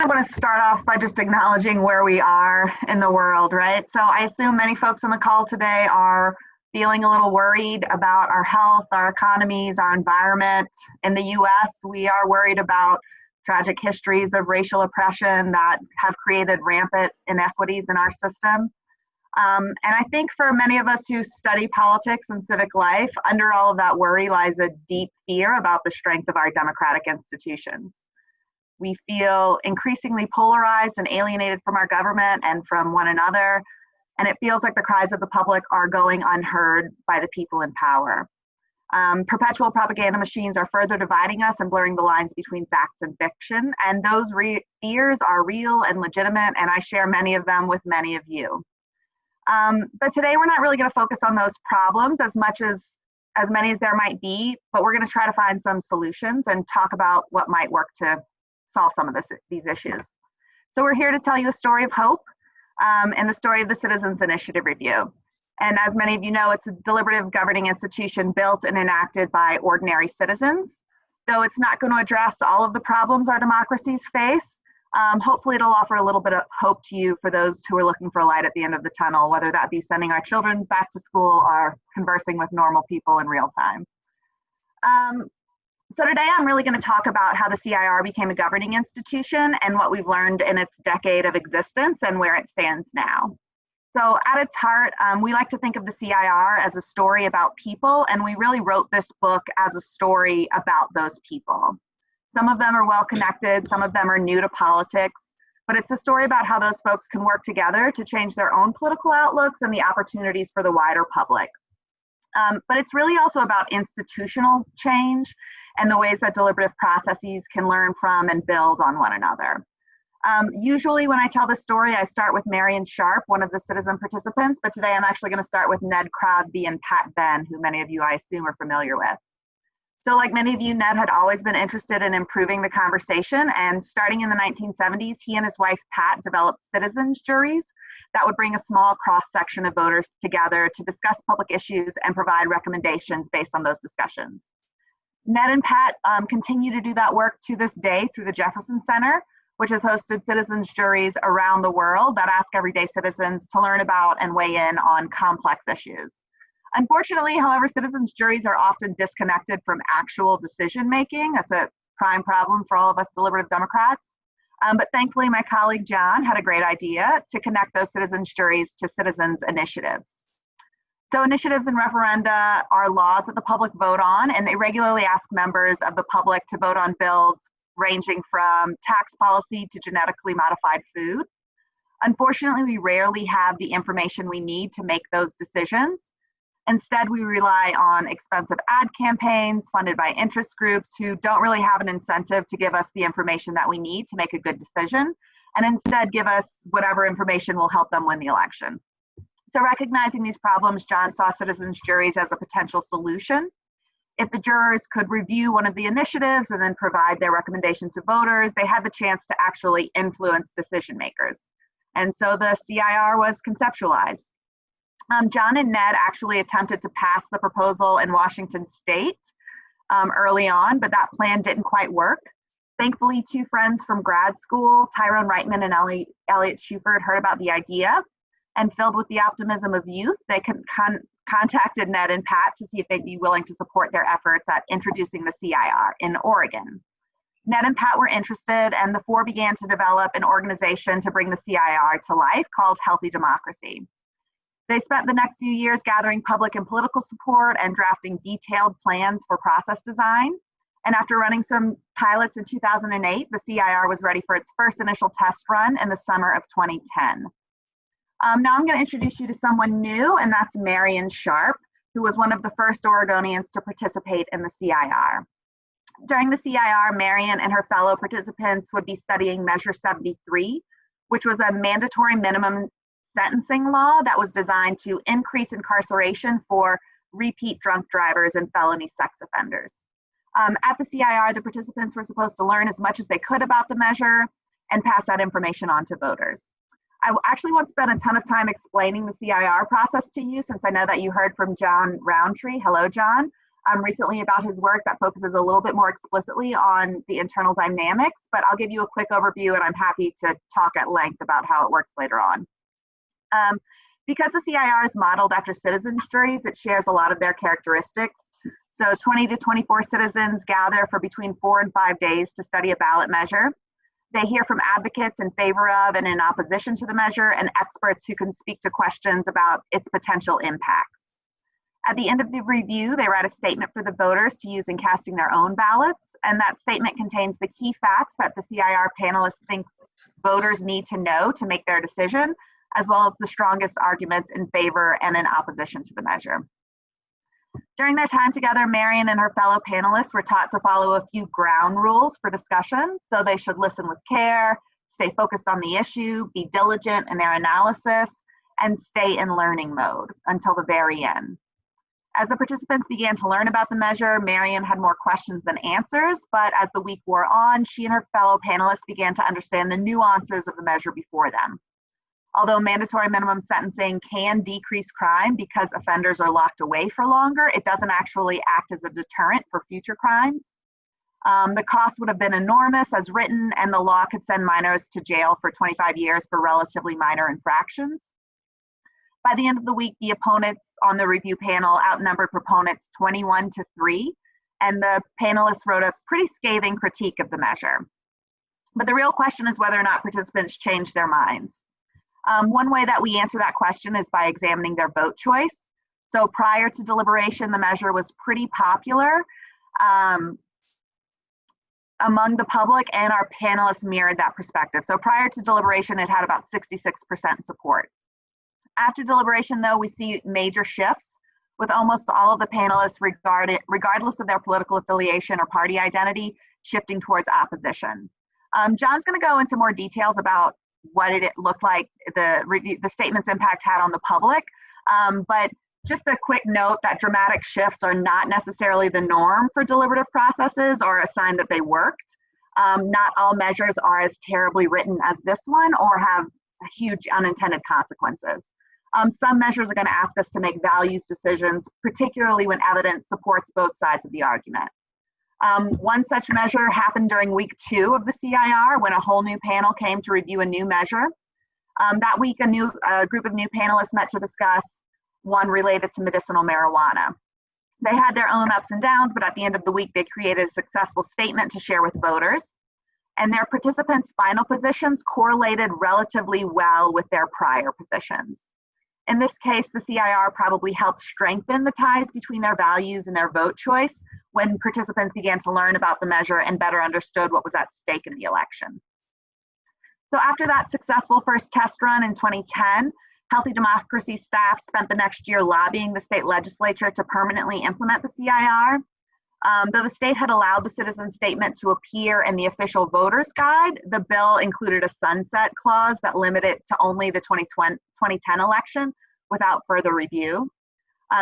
I want to start off by just acknowledging where we are in the world, right? So I assume many folks on the call today are feeling a little worried about our health, our economies, our environment. In the US, we are worried about tragic histories of racial oppression that have created rampant inequities in our system. And I think for many of us who study politics and civic life, under all of that worry lies a deep fear about the strength of our democratic institutions. We feel increasingly polarized and alienated from our government and from one another, and it feels like the cries of the public are going unheard by the people in power. Perpetual propaganda machines are further dividing us and blurring the lines between facts and fiction, and those fears are real and legitimate, and I share many of them with many of you. But today we're not really going to focus on those problems as many as there might be, but we're going to try to find some solutions and talk about what might work to solve some of these issues. So we're here to tell you a story of hope and the story of the Citizens Initiative Review. And as many of you know, it's a deliberative governing institution built and enacted by ordinary citizens. Though it's not going to address all of the problems our democracies face, hopefully it'll offer a little bit of hope to you for those who are looking for a light at the end of the tunnel, whether that be sending our children back to school or conversing with normal people in real time. So today I'm really going to talk about how the CIR became a governing institution and what we've learned in its decade of existence and where it stands now. So at its heart, we like to think of the CIR as a story about people, and we really wrote this book as a story about those people. Some of them are well connected, some of them are new to politics, but it's a story about how those folks can work together to change their own political outlooks and the opportunities for the wider public. But it's really also about institutional change and the ways that deliberative processes can learn from and build on one another. Usually when I tell this story, I start with Marian Sharpe, one of the citizen participants, but today I'm actually going to start with Ned Crosby and Pat Ben, who many of you I assume are familiar with. So like many of you, Ned had always been interested in improving the conversation, and starting in the 1970s, he and his wife Pat developed citizens juries that would bring a small cross-section of voters together to discuss public issues and provide recommendations based on those discussions. Ned and Pat continue to do that work to this day through the Jefferson Center, which has hosted citizens juries around the world that ask everyday citizens to learn about and weigh in on complex issues. Unfortunately, however, citizens juries are often disconnected from actual decision making. That's a prime problem for all of us deliberative Democrats. But thankfully, my colleague John had a great idea to connect those citizens juries to citizens initiatives. So initiatives and referenda are laws that the public vote on, and they regularly ask members of the public to vote on bills ranging from tax policy to genetically modified food. Unfortunately, we rarely have the information we need to make those decisions. Instead, we rely on expensive ad campaigns funded by interest groups who don't really have an incentive to give us the information that we need to make a good decision, and instead give us whatever information will help them win the election. So recognizing these problems, John saw citizens juries as a potential solution. If the jurors could review one of the initiatives and then provide their recommendation to voters, they had the chance to actually influence decision makers. And so the CIR was conceptualized. John and Ned actually attempted to pass the proposal in Washington State early on, but that plan didn't quite work. Thankfully, two friends from grad school, Tyrone Reitman and Elliot Shuford, heard about the idea, and filled with the optimism of youth, they contacted Ned and Pat to see if they'd be willing to support their efforts at introducing the CIR in Oregon. Ned and Pat were interested, and the four began to develop an organization to bring the CIR to life called Healthy Democracy. They spent the next few years gathering public and political support and drafting detailed plans for process design. And after running some pilots in 2008, the CIR was ready for its first initial test run in the summer of 2010. Now I'm going to introduce you to someone new, and that's Marian Sharpe, who was one of the first Oregonians to participate in the CIR. During the CIR, Marian and her fellow participants would be studying Measure 73, which was a mandatory minimum sentencing law that was designed to increase incarceration for repeat drunk drivers and felony sex offenders. At the CIR, the participants were supposed to learn as much as they could about the measure and pass that information on to voters. I actually won't spend a ton of time explaining the CIR process to you, since I know that you heard from John Roundtree. Hello, John. recently about his work that focuses a little bit more explicitly on the internal dynamics, but I'll give you a quick overview and I'm happy to talk at length about how it works later on. Because the CIR is modeled after citizens' juries, it shares a lot of their characteristics. So 20 to 24 citizens gather for between 4 and 5 days to study a ballot measure. They hear from advocates in favor of and in opposition to the measure and experts who can speak to questions about its potential impacts. At the end of the review, they write a statement for the voters to use in casting their own ballots, and that statement contains the key facts that the CIR panelists think voters need to know to make their decision, as well as the strongest arguments in favor and in opposition to the measure. During their time together, Marian and her fellow panelists were taught to follow a few ground rules for discussion. So they should listen with care, stay focused on the issue, be diligent in their analysis, and stay in learning mode until the very end. As the participants began to learn about the measure, Marian had more questions than answers, but as the week wore on, she and her fellow panelists began to understand the nuances of the measure before them. Although mandatory minimum sentencing can decrease crime because offenders are locked away for longer, it doesn't actually act as a deterrent for future crimes. The cost would have been enormous as written, and the law could send minors to jail for 25 years for relatively minor infractions. By the end of the week, the opponents on the review panel outnumbered proponents 21-3, and the panelists wrote a pretty scathing critique of the measure. But the real question is whether or not participants changed their minds. One way that we answer that question is by examining their vote choice. So prior to deliberation, the measure was pretty popular among the public, and our panelists mirrored that perspective. So prior to deliberation, it had about 66% support. After deliberation, though, we see major shifts, with almost all of the panelists, regardless of their political affiliation or party identity, shifting towards opposition. John's going to go into more details about what it looked like the statement's impact had on the public. But just a quick note that dramatic shifts are not necessarily the norm for deliberative processes or a sign that they worked. Not all measures are as terribly written as this one or have huge unintended consequences. Some measures are going to ask us to make values decisions, particularly when evidence supports both sides of the argument. One such measure happened during week 2 of the CIR when a whole new panel came to review a new measure. That week, a group of new panelists met to discuss one related to medicinal marijuana. They had their own ups and downs, but at the end of the week, they created a successful statement to share with voters. And their participants' final positions correlated relatively well with their prior positions. In this case, the CIR probably helped strengthen the ties between their values and their vote choice when participants began to learn about the measure and better understood what was at stake in the election. So after that successful first test run in 2010, Healthy Democracy staff spent the next year lobbying the state legislature to permanently implement the CIR. Though the state had allowed the citizen statement to appear in the official voter's guide, the bill included a sunset clause that limited it to only the 2010 election without further review.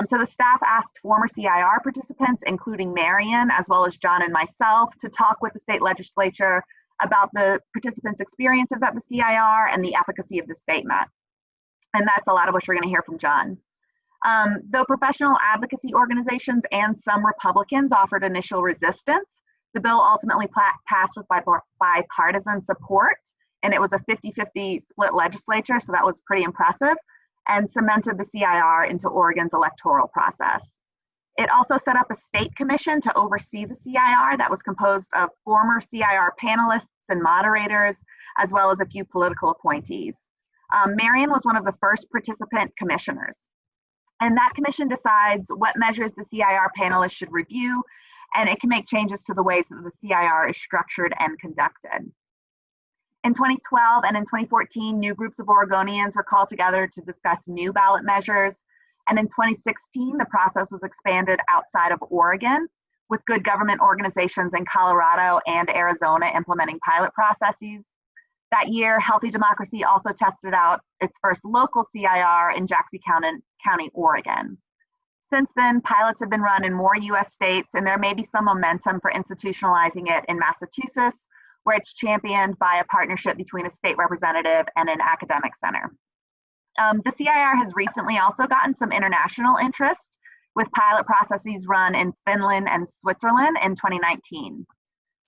So the staff asked former CIR participants, including Marian, as well as John and myself, to talk with the state legislature about the participants' experiences at the CIR and the efficacy of the statement. And that's a lot of what you're going to hear from John. Though professional advocacy organizations and some Republicans offered initial resistance, the bill ultimately passed with bipartisan support, and it was a 50-50 split legislature, so that was pretty impressive, and cemented the CIR into Oregon's electoral process. It also set up a state commission to oversee the CIR that was composed of former CIR panelists and moderators, as well as a few political appointees. Marian was one of the first participant commissioners. And that commission decides what measures the CIR panelists should review, and it can make changes to the ways that the CIR is structured and conducted. In 2012 and in 2014, new groups of Oregonians were called together to discuss new ballot measures. And in 2016, the process was expanded outside of Oregon, with good government organizations in Colorado and Arizona implementing pilot processes. That year, Healthy Democracy also tested out its first local CIR in Jackson County, Oregon. Since then, pilots have been run in more US states, and there may be some momentum for institutionalizing it in Massachusetts, where it's championed by a partnership between a state representative and an academic center. The CIR has recently also gotten some international interest, with pilot processes run in Finland and Switzerland in 2019.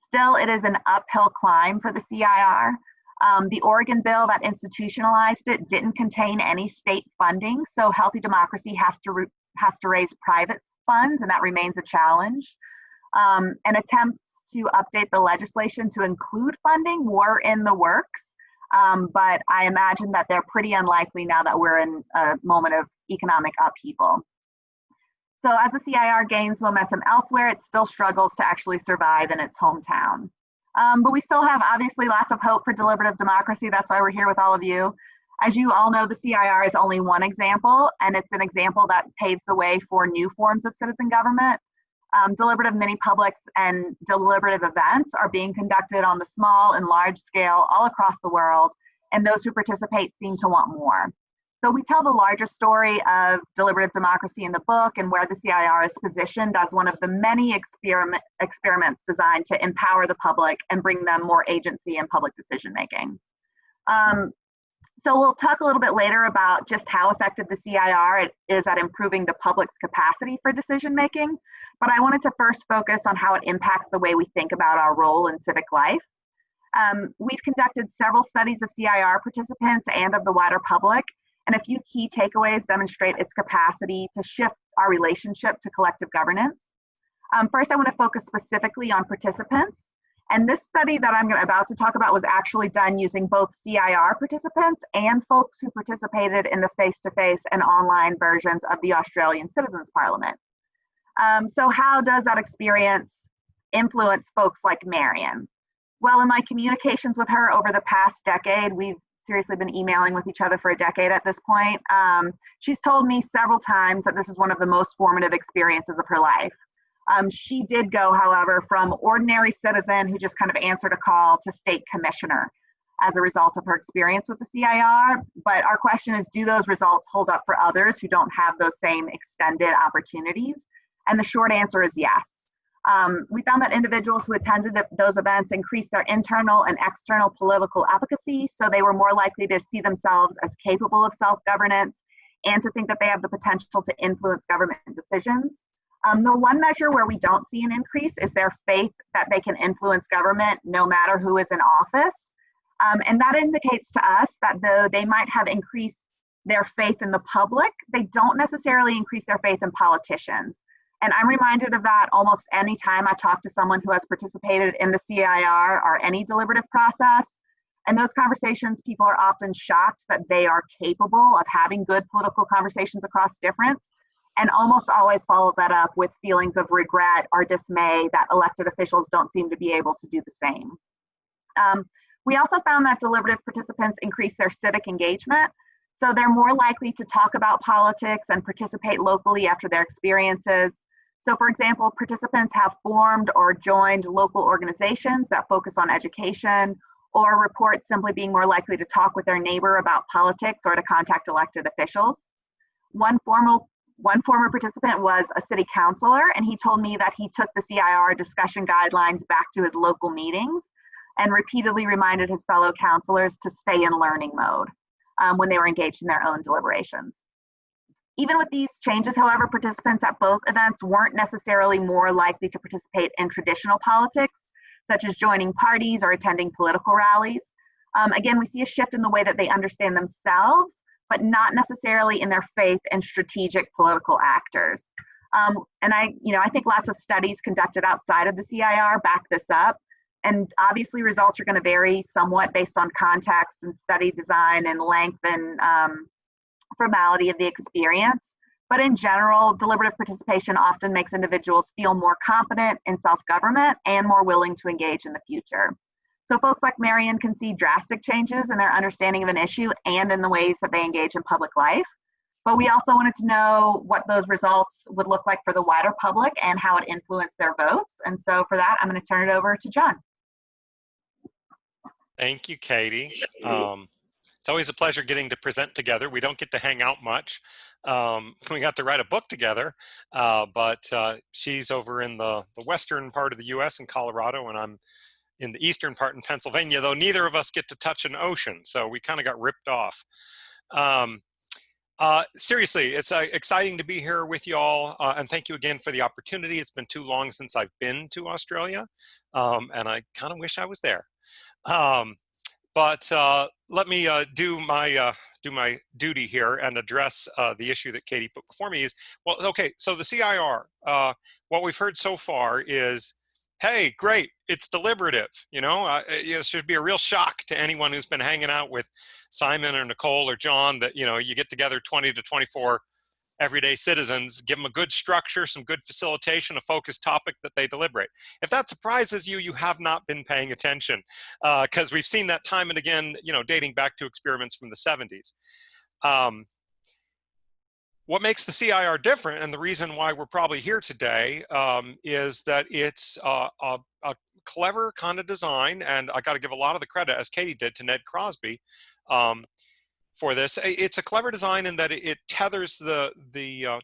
Still, it is an uphill climb for the CIR. The Oregon bill that institutionalized it didn't contain any state funding, so Healthy Democracy has to raise private funds, and that remains a challenge. And attempts to update the legislation to include funding were in the works, but I imagine that they're pretty unlikely now that we're in a moment of economic upheaval. So as the CIR gains momentum elsewhere, it still struggles to actually survive in its hometown. But we still have obviously lots of hope for deliberative democracy. That's why we're here with all of you. As you all know, the CIR is only one example, and it's an example that paves the way for new forms of citizen government. Deliberative mini-publics and deliberative events are being conducted on the small and large scale all across the world, and those who participate seem to want more. So we tell the larger story of deliberative democracy in the book and where the CIR is positioned as one of the many experiments designed to empower the public and bring them more agency in public decision making. So we'll talk a little bit later about just how effective the CIR is at improving the public's capacity for decision making, but I wanted to first focus on how it impacts the way we think about our role in civic life. We've conducted several studies of CIR participants and of the wider public, and a few key takeaways demonstrate its capacity to shift our relationship to collective governance. First, I want to focus specifically on participants. And this study that I'm about to talk about was actually done using both CIR participants and folks who participated in the face-to-face and online versions of the Australian Citizens Parliament. So how does that experience influence folks like Marian? Well, in my communications with her over the past decade, we've seriously been emailing with each other for a decade at this point. She's told me several times that this is one of the most formative experiences of her life. She did go, however, from ordinary citizen who just kind of answered a call to state commissioner as a result of her experience with the CIR. But our question is, do those results hold up for others who don't have those same extended opportunities? And the short answer is yes. We found that individuals who attended those events increased their internal and external political advocacy, so they were more likely to see themselves as capable of self-governance and to think that they have the potential to influence government decisions. The one measure where we don't see an increase is their faith that they can influence government no matter who is in office. And that indicates to us that though they might have increased their faith in the public, they don't necessarily increase their faith in politicians. And I'm reminded of that almost any time I talk to someone who has participated in the CIR or any deliberative process. And those conversations, people are often shocked that they are capable of having good political conversations across difference, and almost always follow that up with feelings of regret or dismay that elected officials don't seem to be able to do the same. We also found that deliberative participants increase their civic engagement. So they're more likely to talk about politics and participate locally after their experiences. So for example, participants have formed or joined local organizations that focus on education, or report simply being more likely to talk with their neighbor about politics or to contact elected officials. One former participant was a city councilor, and he told me that he took the CIR discussion guidelines back to his local meetings and repeatedly reminded his fellow councilors to stay in learning mode when they were engaged in their own deliberations. Even with these changes, however, participants at both events weren't necessarily more likely to participate in traditional politics, such as joining parties or attending political rallies. Again, we see a shift in the way that they understand themselves, but not necessarily in their faith in strategic political actors. And I think lots of studies conducted outside of the CIR back this up. And obviously results are going to vary somewhat based on context and study design and length and formality of the experience. But in general, deliberative participation often makes individuals feel more confident in self-government and more willing to engage in the future. So folks like Marian can see drastic changes in their understanding of an issue and in the ways that they engage in public life. But we also wanted to know what those results would look like for the wider public and how it influenced their votes. And so for that, I'm going to turn it over to John. Thank you, Katie. It's always a pleasure getting to present together. We don't get to hang out much. We got to write a book together, but she's over in the western part of the US in Colorado, and I'm in the eastern part in Pennsylvania, though neither of us get to touch an ocean, so we kind of got ripped off. Seriously, it's exciting to be here with you all, and thank you again for the opportunity. It's been too long since I've been to Australia, and I kind of wish I was there. Um, but let me do my duty here and address the issue that Katie put before me. Is, well, okay, so the CIR, what we've heard so far is, hey, great, it's deliberative. You know, it should be a real shock to anyone who's been hanging out with Simon or Nicole or John that, you know, you get together 20 to 24 everyday citizens, give them a good structure, some good facilitation, a focused topic that they deliberate. If that surprises you, you have not been paying attention, because we've seen that time and again, you know, dating back to experiments from the 70s. What makes the CIR different, and the reason why we're probably here today, is that it's a clever kind of design, and I got to give a lot of the credit, as Katie did, to Ned Crosby for this. It's a clever design in that it tethers the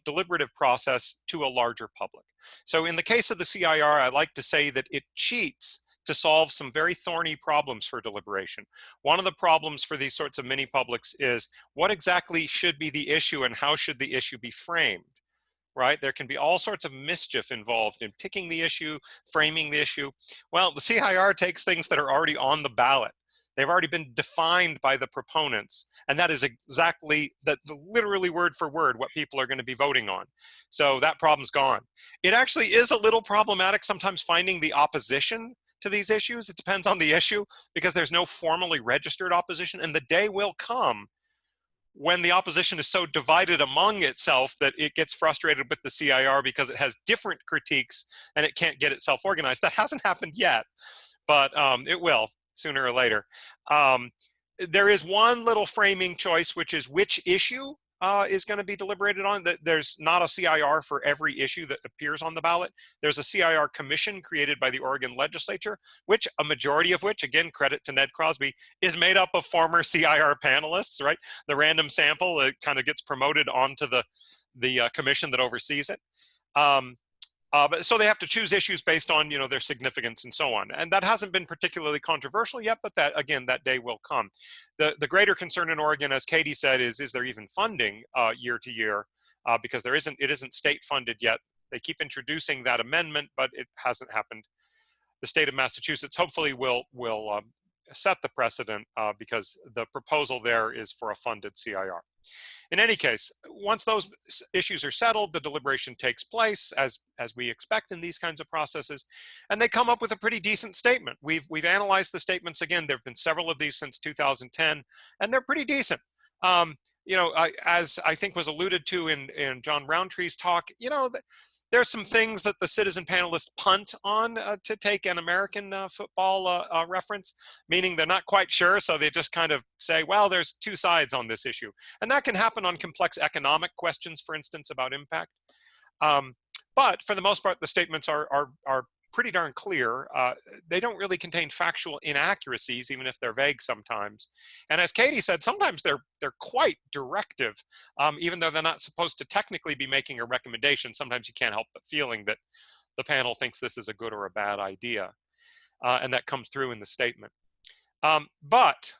deliberative process to a larger public. So in the case of the CIR, I like to say that it cheats to solve some very thorny problems for deliberation. One of the problems for these sorts of mini publics is what exactly should be the issue and how should the issue be framed, right? There can be all sorts of mischief involved in picking the issue, framing the issue. Well, the CIR takes things that are already on the ballot. They've already been defined by the proponents, and that is exactly, literally word for word, what people are going to be voting on. So that problem's gone. It actually is a little problematic sometimes finding the opposition to these issues. It depends on the issue because there's no formally registered opposition, and the day will come when the opposition is so divided among itself that it gets frustrated with the CIR because it has different critiques and it can't get itself organized. That hasn't happened yet, but it will sooner or later. There is one little framing choice, which is which issue is going to be deliberated on. There's not a CIR for every issue that appears on the ballot. There's a CIR commission created by the Oregon legislature, which a majority of which, again, credit to Ned Crosby, is made up of former CIR panelists, right? The random sample kind of gets promoted onto the commission that oversees it. But so they have to choose issues based on, you know, their significance and so on. And that hasn't been particularly controversial yet, but that, again, that day will come. The greater concern in Oregon, as Katie said, is there even funding year to year? Because it isn't state funded yet. They keep introducing that amendment, but it hasn't happened. The state of Massachusetts hopefully will set the precedent because the proposal there is for a funded CIR. In any case, once those issues are settled, the deliberation takes place as we expect in these kinds of processes, and they come up with a pretty decent statement. We've analyzed the statements again. There have been several of these since 2010, and they're pretty decent. You know, as I think was alluded to in John Roundtree's talk, you know, there's some things that the citizen panelists punt on, to take an American football reference, meaning they're not quite sure, so they just kind of say, well, there's two sides on this issue. And that can happen on complex economic questions, for instance, about impact. But for the most part, the statements are pretty darn clear. They don't really contain factual inaccuracies, even if they're vague sometimes. And as Katie said, sometimes they're quite directive, even though they're not supposed to technically be making a recommendation. Sometimes you can't help but feeling that the panel thinks this is a good or a bad idea. And that comes through in the statement. But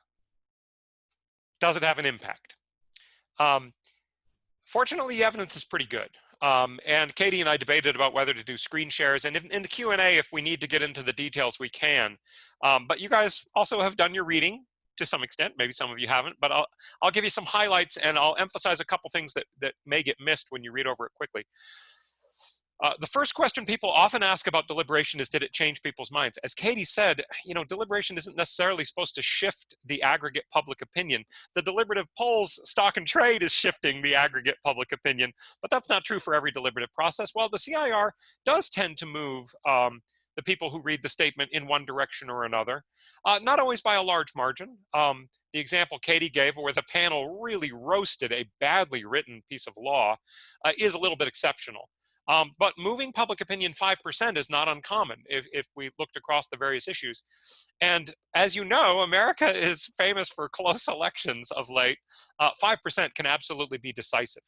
does it have an impact? Fortunately, the evidence is pretty good. And Katie and I debated about whether to do screen shares, and in the Q&A, if we need to get into the details, we can. But you guys also have done your reading to some extent. Maybe some of you haven't, but I'll give you some highlights, and I'll emphasize a couple things that may get missed when you read over it quickly. The first question people often ask about deliberation is, did it change people's minds? As Katie said, you know, deliberation isn't necessarily supposed to shift the aggregate public opinion. The deliberative polls stock and trade is shifting the aggregate public opinion, but that's not true for every deliberative process. Well, the CIR does tend to move the people who read the statement in one direction or another, not always by a large margin. The example Katie gave where the panel really roasted a badly written piece of law is a little bit exceptional. But moving public opinion 5% is not uncommon if we looked across the various issues. And as you know, America is famous for close elections of late. 5% can absolutely be decisive.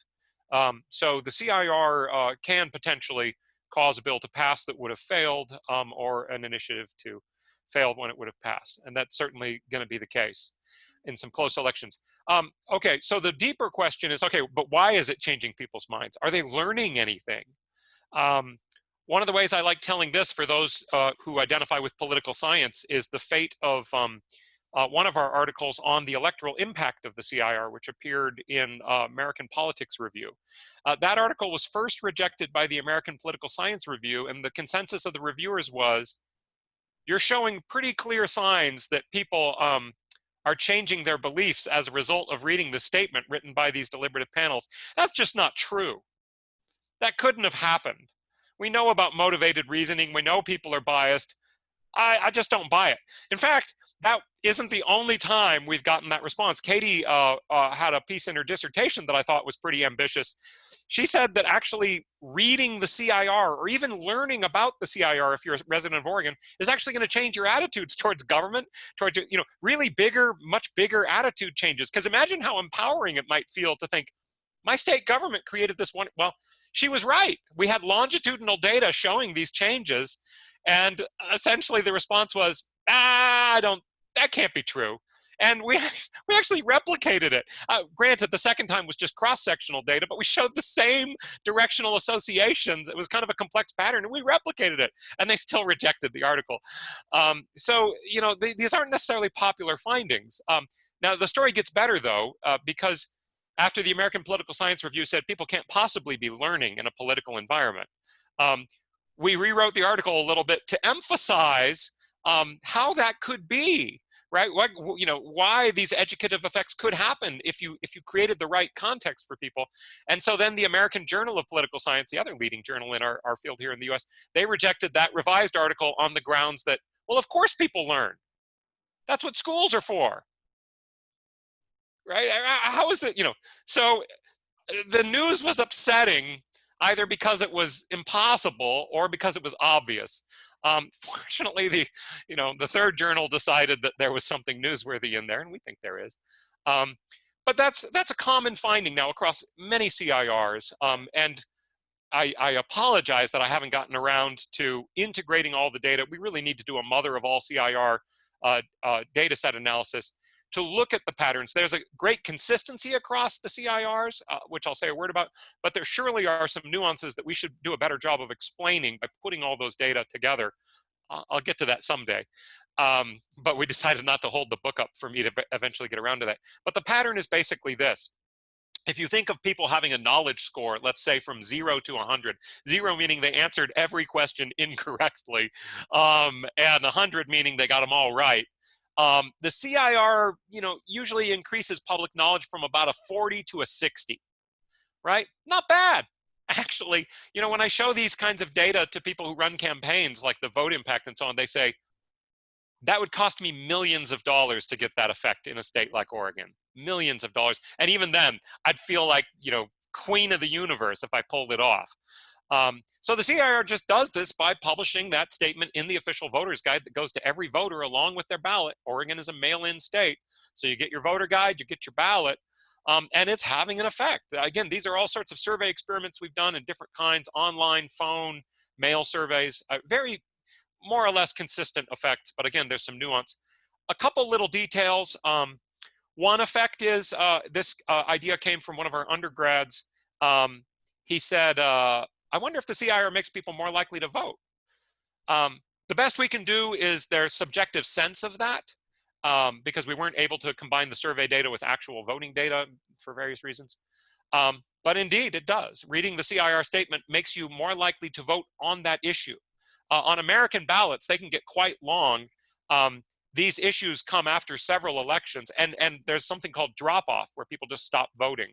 So the CIR can potentially cause a bill to pass that would have failed, or an initiative to fail when it would have passed. And that's certainly going to be the case. in some close elections. Okay, so the deeper question is, okay, but why is it changing people's minds? Are they learning anything? One of the ways I like telling this for those who identify with political science is the fate of one of our articles on the electoral impact of the CIR, which appeared in American Politics Review. That article was first rejected by the American Political Science Review, and the consensus of the reviewers was, you're showing pretty clear signs that people are changing their beliefs as a result of reading the statement written by these deliberative panels. That's just not true. That couldn't have happened. We know about motivated reasoning. We know people are biased. I just don't buy it. In fact, that isn't the only time we've gotten that response. Katie had a piece in her dissertation that I thought was pretty ambitious. She said that actually reading the CIR or even learning about the CIR, if you're a resident of Oregon, is actually going to change your attitudes towards government, towards, you know, really bigger, much bigger attitude changes. Because imagine how empowering it might feel to think, my state government created this one. Well, she was right. We had longitudinal data showing these changes. And essentially the response was, that can't be true. And we actually replicated it. Granted, the second time was just cross-sectional data, but we showed the same directional associations. It was kind of a complex pattern, and we replicated it, and they still rejected the article. So, you know, these aren't necessarily popular findings. Now, the story gets better, though, because after the American Political Science Review said people can't possibly be learning in a political environment, we rewrote the article a little bit to emphasize how that could be. Right? What, you know, why these educative effects could happen if you created the right context for people. And so then the American Journal of Political Science, the other leading journal in our field here in the US, they rejected that revised article on the grounds that, well, of course people learn. That's what schools are for. Right? How is that, you know? So the news was upsetting either because it was impossible or because it was obvious. Fortunately, the third journal decided that there was something newsworthy in there, and we think there is. But that's a common finding now across many CIRs. And I apologize that I haven't gotten around to integrating all the data. We really need to do a mother of all CIR data set analysis to look at the patterns. There's a great consistency across the CIRs, which I'll say a word about, but there surely are some nuances that we should do a better job of explaining by putting all those data together. I'll get to that someday. But we decided not to hold the book up for me to eventually get around to that. But the pattern is basically this. If you think of people having a knowledge score, let's say from 0 to 100, 0 meaning they answered every question incorrectly, and 100 meaning they got them all right. The CIR, usually increases public knowledge from about a 40 to a 60, right? Not bad. Actually, when I show these kinds of data to people who run campaigns like the vote impact and so on, they say, that would cost me millions of dollars to get that effect in a state like Oregon, millions of dollars. And even then, I'd feel like, queen of the universe if I pulled it off. So the CIR just does this by publishing that statement in the official voter's guide that goes to every voter along with their ballot. Oregon is a mail-in state. So you get your voter guide, you get your ballot, and it's having an effect. Again, these are all sorts of survey experiments we've done in different kinds, online, phone, mail surveys, very more or less consistent effects. But again, there's some nuance. A couple little details. One effect is this idea came from one of our undergrads. He said, I wonder if the CIR makes people more likely to vote. The best we can do is their subjective sense of that, because we weren't able to combine the survey data with actual voting data for various reasons. But indeed, it does. Reading the CIR statement makes you more likely to vote on that issue. On American ballots, they can get quite long. These issues come after several elections, and there's something called drop-off, where people just stop voting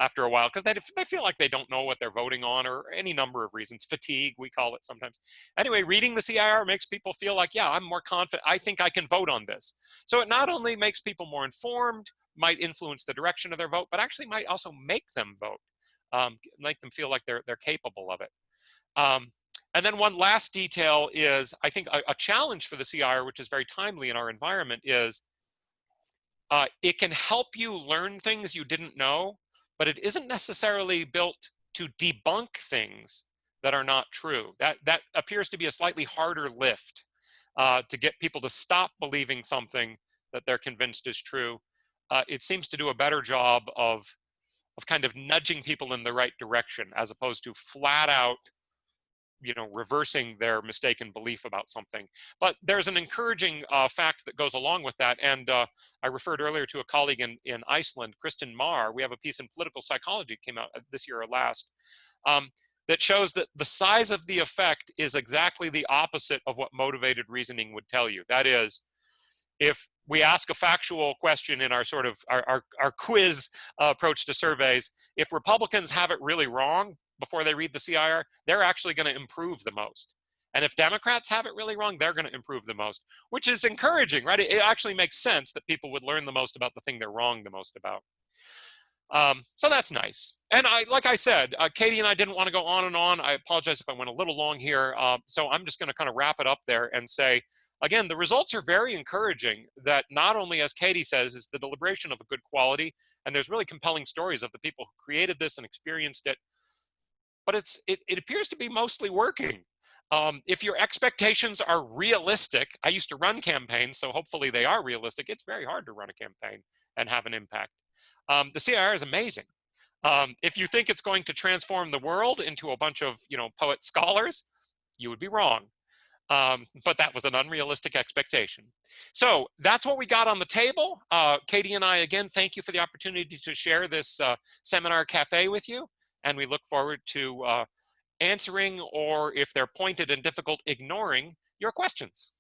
after a while because they feel like they don't know what they're voting on, or any number of reasons. Fatigue, we call it sometimes. Anyway, reading the CIR makes people feel like, yeah, I'm more confident. I think I can vote on this. So it not only makes people more informed, might influence the direction of their vote, but actually might also make them vote, make them feel like they're capable of it. And then one last detail is, I think a challenge for the CIR, which is very timely in our environment, is it can help you learn things you didn't know, but it isn't necessarily built to debunk things that are not true. That appears to be a slightly harder lift to get people to stop believing something that they're convinced is true. it seems to do a better job of kind of nudging people in the right direction, as opposed to flat out, you know, reversing their mistaken belief about something. But there's an encouraging fact that goes along with that. And I referred earlier to a colleague in Iceland, Kristen Marr. We have a piece in Political Psychology, came out this year or last, that shows that the size of the effect is exactly the opposite of what motivated reasoning would tell you. That is, if we ask a factual question in our sort of our quiz approach to surveys, if Republicans have it really wrong before they read the CIR, they're actually going to improve the most. And if Democrats have it really wrong, they're going to improve the most, which is encouraging, right? It actually makes sense that people would learn the most about the thing they're wrong the most about. So that's nice. And like I said, Katie and I didn't want to go on and on. I apologize if I went a little long here. So I'm just going to kind of wrap it up there and say, again, the results are very encouraging, that not only, as Katie says, is the deliberation of a good quality, and there's really compelling stories of the people who created this and experienced it, but it appears to be mostly working. If your expectations are realistic, I used to run campaigns, so hopefully they are realistic. It's very hard to run a campaign and have an impact. The CIR is amazing. If you think it's going to transform the world into a bunch of, you know, poet scholars, you would be wrong. But that was an unrealistic expectation. So that's what we got on the table. Katie and I, again, thank you for the opportunity to share this seminar cafe with you. And we look forward to answering, or if they're pointed and difficult, ignoring your questions.